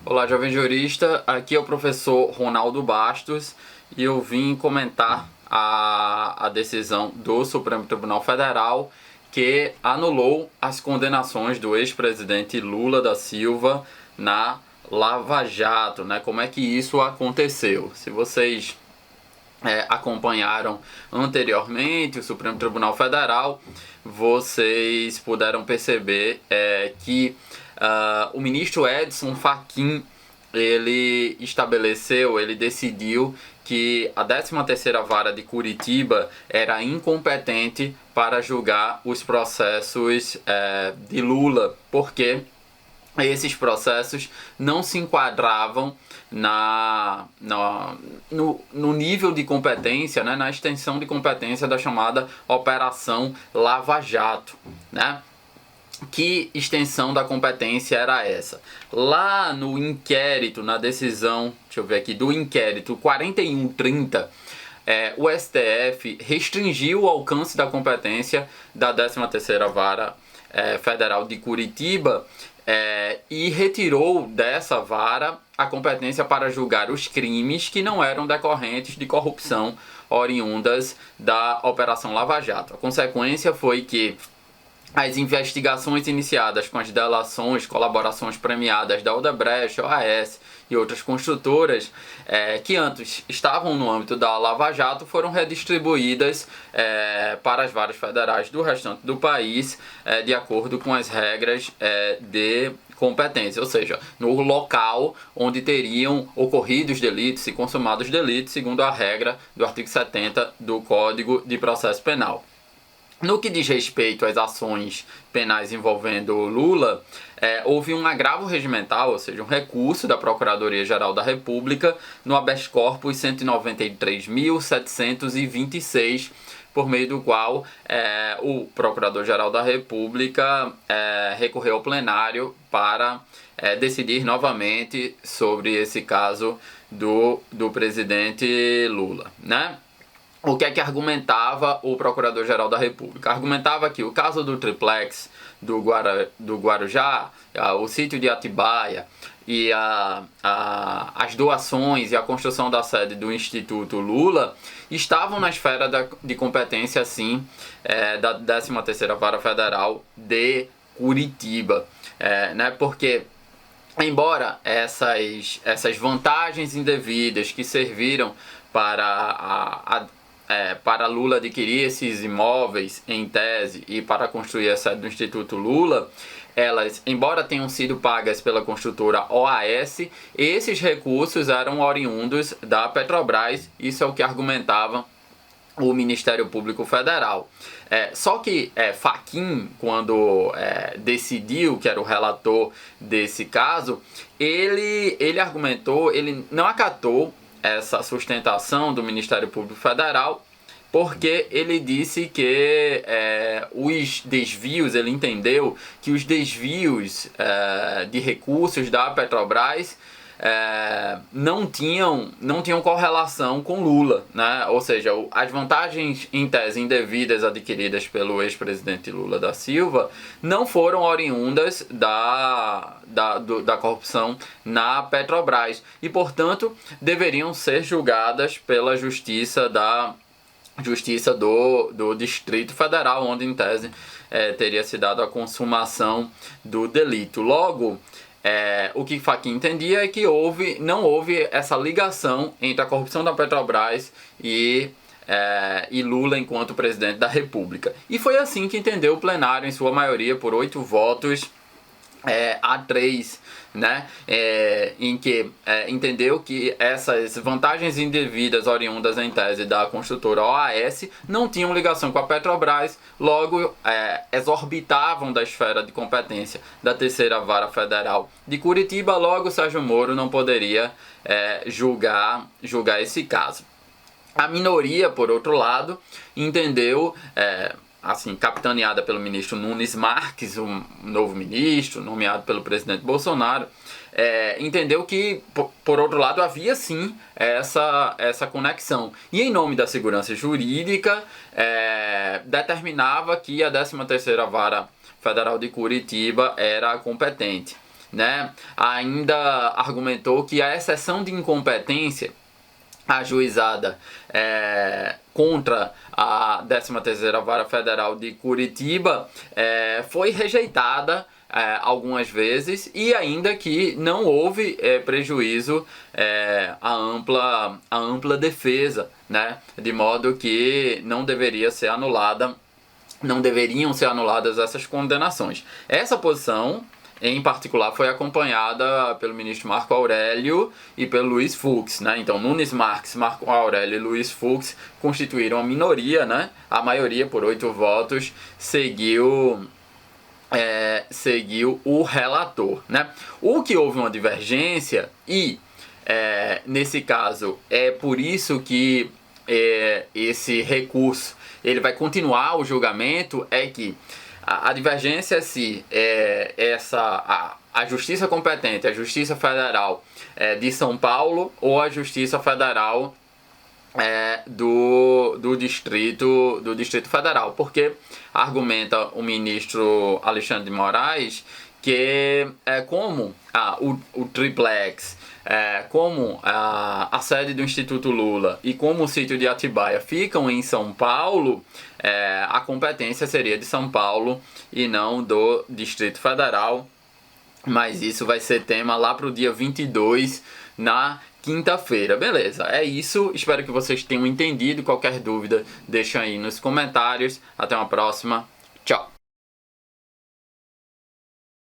Olá, jovem jurista, aqui é o professor Ronaldo Bastos e eu vim comentar a decisão do Supremo Tribunal Federal que anulou as condenações do ex-presidente Lula da Silva na Lava Jato, né? Como é que isso aconteceu? Se vocês acompanharam anteriormente o Supremo Tribunal Federal, vocês puderam perceber que o ministro Edson Fachin ele decidiu que a 13ª Vara de Curitiba era incompetente para julgar os processos de Lula, porque esses processos não se enquadravam no nível de competência, né, na extensão de competência da chamada Operação Lava Jato, né? Que extensão da competência era essa? Lá no inquérito, na decisão, deixa eu ver aqui, do inquérito 4130, o STF restringiu o alcance da competência da 13ª Vara Federal de Curitiba e retirou dessa vara a competência para julgar os crimes que não eram decorrentes de corrupção oriundas da Operação Lava Jato. A consequência foi que as investigações iniciadas com as delações, colaborações premiadas da Odebrecht, OAS e outras construtoras que antes estavam no âmbito da Lava Jato foram redistribuídas para as varas federais do restante do país de acordo com as regras de competência, ou seja, no local onde teriam ocorrido os delitos e consumados os delitos, segundo a regra do artigo 70 do Código de Processo Penal. No que diz respeito às ações penais envolvendo Lula, houve um agravo regimental, ou seja, um recurso da Procuradoria-Geral da República no habeas corpus 193.726, por meio do qual o Procurador-Geral da República recorreu ao plenário para decidir novamente sobre esse caso do presidente Lula, né? O que é que argumentava o Procurador-Geral da República? Argumentava que o caso do triplex do Guarujá, o sítio de Atibaia e as doações e a construção da sede do Instituto Lula estavam na esfera de competência, sim, da 13ª Vara Federal de Curitiba, né? Porque embora essas vantagens indevidas que serviram para Lula adquirir esses imóveis em tese e para construir a sede do Instituto Lula, elas, embora tenham sido pagas pela construtora OAS, esses recursos eram oriundos da Petrobras. Isso é o que argumentava o Ministério Público Federal. Só que Fachin, quando decidiu, que era o relator desse caso, ele argumentou, ele não acatou essa sustentação do Ministério Público Federal, porque ele disse que os desvios, ele entendeu que os desvios de recursos da Petrobras não tinham correlação com Lula, né? Ou seja, as vantagens em tese indevidas adquiridas pelo ex-presidente Lula da Silva não foram oriundas da corrupção na Petrobras e, portanto, deveriam ser julgadas pela justiça do Distrito Federal, onde em tese teria se dado a consumação do delito. Logo, o que Fachin entendia é que não houve essa ligação entre a corrupção da Petrobras e Lula enquanto presidente da República. E foi assim que entendeu o plenário, em sua maioria, por 8 votos a 3, né? Em que entendeu que essas vantagens indevidas oriundas em tese da construtora OAS não tinham ligação com a Petrobras, logo exorbitavam da esfera de competência da 3ª Vara Federal de Curitiba, logo Sérgio Moro não poderia julgar esse caso. A minoria, por outro lado, entendeu, assim, capitaneada pelo ministro Nunes Marques, um novo ministro, nomeado pelo presidente Bolsonaro, entendeu que, por outro lado, havia sim essa conexão. E em nome da segurança jurídica, determinava que a 13ª Vara Federal de Curitiba era competente. né, ainda argumentou que a exceção de incompetência ajuizada contra a 13ª Vara Federal de Curitiba foi rejeitada algumas vezes, e ainda que não houve prejuízo à ampla defesa, né, de modo que não deveriam ser anuladas essas condenações. Essa posição, em particular, foi acompanhada pelo ministro Marco Aurélio e pelo Luiz Fux, né? Então, Nunes Marques, Marco Aurélio e Luiz Fux constituíram a minoria, né? A maioria, por 8 votos, seguiu o relator, né? O que houve uma divergência e, nesse caso, é por isso que esse recurso ele vai continuar o julgamento, é que a divergência é se a Justiça competente, a Justiça Federal de São Paulo ou a Justiça Federal do Distrito Federal, porque argumenta o ministro Alexandre de Moraes que como o triplex, como a sede do Instituto Lula e como o sítio de Atibaia ficam em São Paulo, a competência seria de São Paulo e não do Distrito Federal, mas isso vai ser tema lá para o dia 22, na quinta-feira. Beleza, é isso. Espero que vocês tenham entendido. Qualquer dúvida, deixa aí nos comentários. Até uma próxima. Tchau.